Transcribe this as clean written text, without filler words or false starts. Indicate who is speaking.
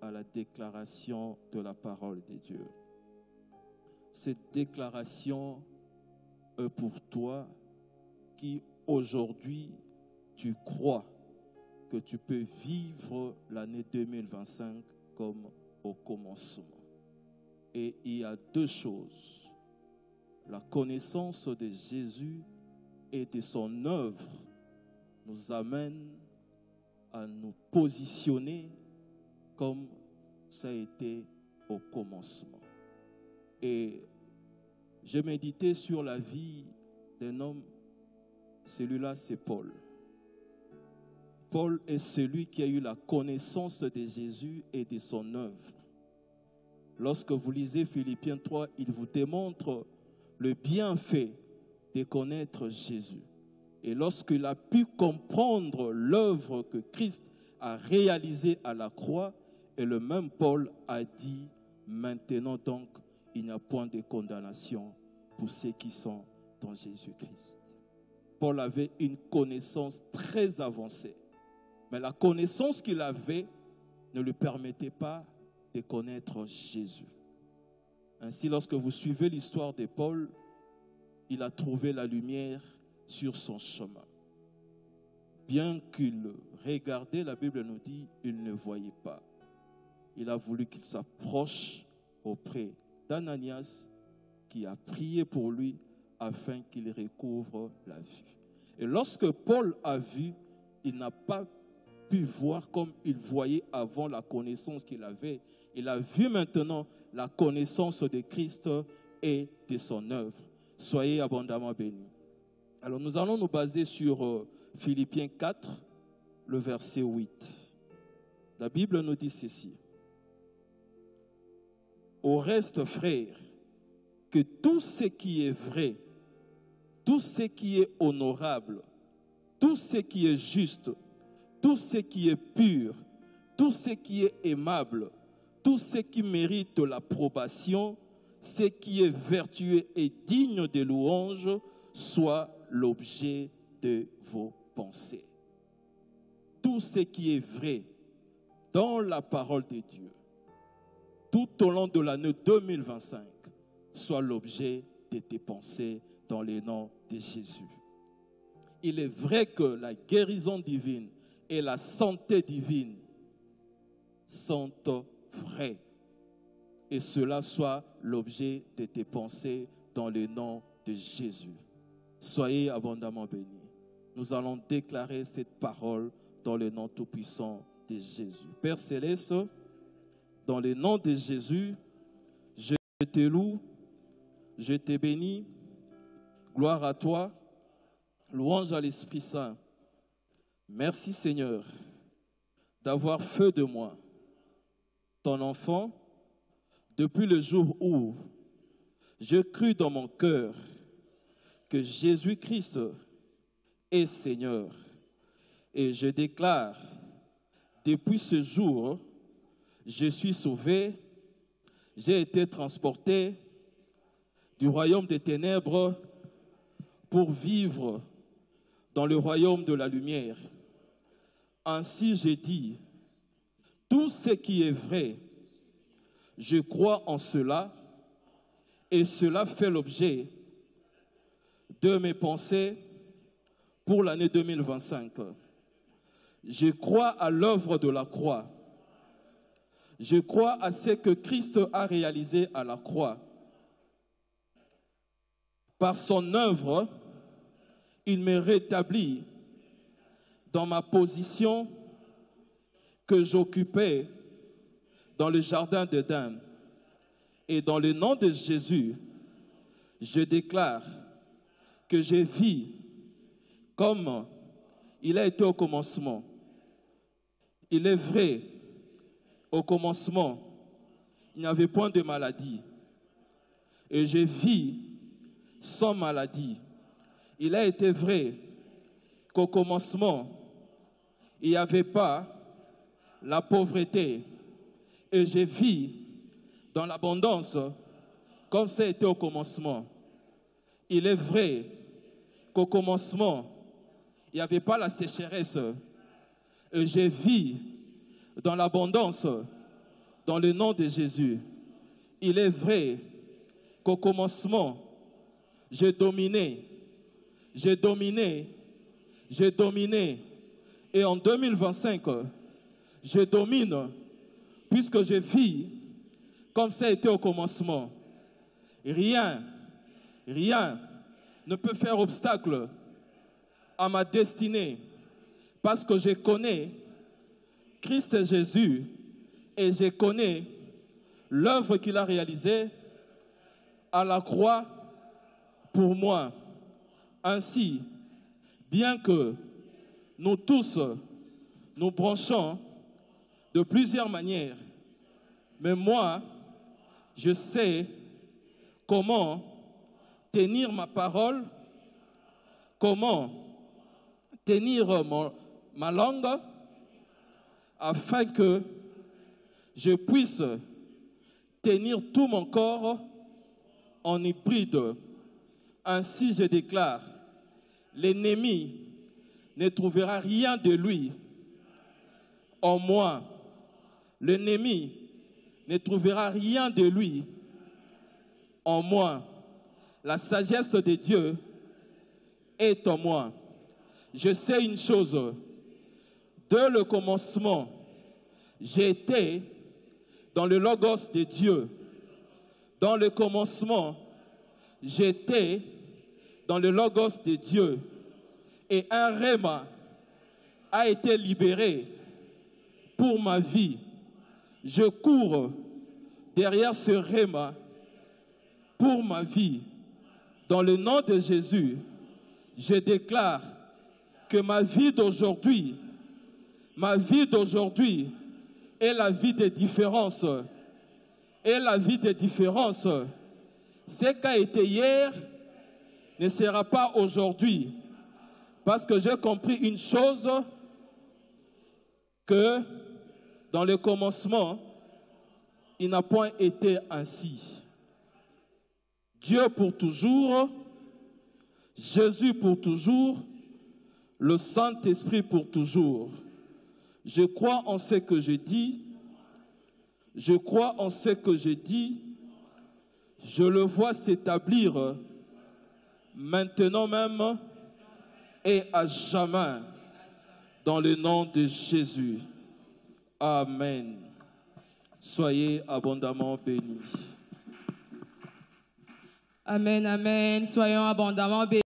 Speaker 1: à la déclaration de la parole de Dieu. Cette déclaration est pour toi qui aujourd'hui tu crois que tu peux vivre l'année 2025 comme au commencement. Et il y a deux choses. La connaissance de Jésus et de son œuvre nous amène à nous positionner comme ça a été au commencement. Et j'ai médité sur la vie d'un homme, celui-là c'est Paul. Paul est celui qui a eu la connaissance de Jésus et de son œuvre. Lorsque vous lisez Philippiens 3, il vous démontre le bienfait de connaître Jésus. Et lorsqu'il a pu comprendre l'œuvre que Christ a réalisée à la croix, et le même Paul a dit, maintenant donc, il n'y a point de condamnation pour ceux qui sont dans Jésus-Christ. Paul avait une connaissance très avancée. Mais la connaissance qu'il avait ne lui permettait pas de connaître Jésus. Ainsi, lorsque vous suivez l'histoire de Paul, il a trouvé la lumière sur son chemin. Bien qu'il regardait, la Bible nous dit, il ne voyait pas. Il a voulu qu'il s'approche auprès d'Ananias qui a prié pour lui afin qu'il recouvre la vue. Et lorsque Paul a vu, il n'a pas pu voir comme il voyait avant la connaissance qu'il avait. Il a vu maintenant la connaissance de Christ et de son œuvre. Soyez abondamment bénis. Alors nous allons nous baser sur Philippiens 4, le verset 8. La Bible nous dit ceci. Au reste, frères, que tout ce qui est vrai, tout ce qui est honorable, tout ce qui est juste, tout ce qui est pur, tout ce qui est aimable, tout ce qui mérite l'approbation, ce qui est vertueux et digne de louange, soit l'objet de vos pensées. Tout ce qui est vrai dans la parole de Dieu, tout au long de l'année 2025, soit l'objet de tes pensées dans le nom de Jésus. Il est vrai que la guérison divine et la santé divine sont vraies. Et cela soit l'objet de tes pensées dans le nom de Jésus. Soyez abondamment bénis. Nous allons déclarer cette parole dans le nom tout-puissant de Jésus. Père Céleste, dans le nom de Jésus, je te loue, je te bénis. Gloire à toi, louange à l'Esprit Saint. Merci Seigneur d'avoir fait de moi ton enfant depuis le jour où je crus dans mon cœur que Jésus-Christ est Seigneur. Et je déclare, depuis ce jour, je suis sauvé, j'ai été transporté du royaume des ténèbres pour vivre dans le royaume de la lumière. Ainsi j'ai dit, tout ce qui est vrai, je crois en cela et cela fait l'objet de mes pensées pour l'année 2025. Je crois à l'œuvre de la croix. Je crois à ce que Christ a réalisé à la croix. Par son œuvre, il me rétablit dans ma position que j'occupais dans le jardin d'Éden. Et dans le nom de Jésus, je déclare que je vis comme il a été au commencement. Il est vrai, au commencement, il n'y avait point de maladie. Et je vis sans maladie. Il a été vrai qu'au commencement, il n'y avait pas la pauvreté. Et je vis dans l'abondance comme ça a été au commencement. Il est vrai qu'au commencement, il n'y avait pas la sécheresse. Et je vis dans l'abondance dans le nom de Jésus. Il est vrai qu'au commencement, j'ai dominé. Et en 2025, je domine puisque je vis comme ça a été au commencement. Rien ne peut faire obstacle à ma destinée parce que je connais Christ Jésus et je connais l'œuvre qu'il a réalisée à la croix pour moi. Ainsi, bien que nous tous nous branchons de plusieurs manières, mais moi, je sais comment tenir ma parole, comment tenir ma langue, afin que je puisse tenir tout mon corps en hybride. Ainsi, je déclare, l'ennemi ne trouvera rien de lui en moi. L'ennemi ne trouvera rien de lui en moi. La sagesse de Dieu est en moi. Je sais une chose, dès le commencement, j'étais dans le logos de Dieu. Dans le commencement, j'étais dans le logos de Dieu. Et un réma a été libéré pour ma vie. Je cours derrière ce réma pour ma vie. Dans le nom de Jésus, je déclare que ma vie d'aujourd'hui est la vie des différences. Et la vie des différences, ce qu'a été hier ne sera pas aujourd'hui. Parce que j'ai compris une chose, que dans le commencement, il n'a point été ainsi. Dieu pour toujours, Jésus pour toujours, le Saint-Esprit pour toujours. Je crois en ce que je dis, je crois en ce que je dis, je le vois s'établir maintenant même et à jamais dans le nom de Jésus. Amen. Soyez abondamment bénis.
Speaker 2: Amen, amen. Soyons abondamment bénis.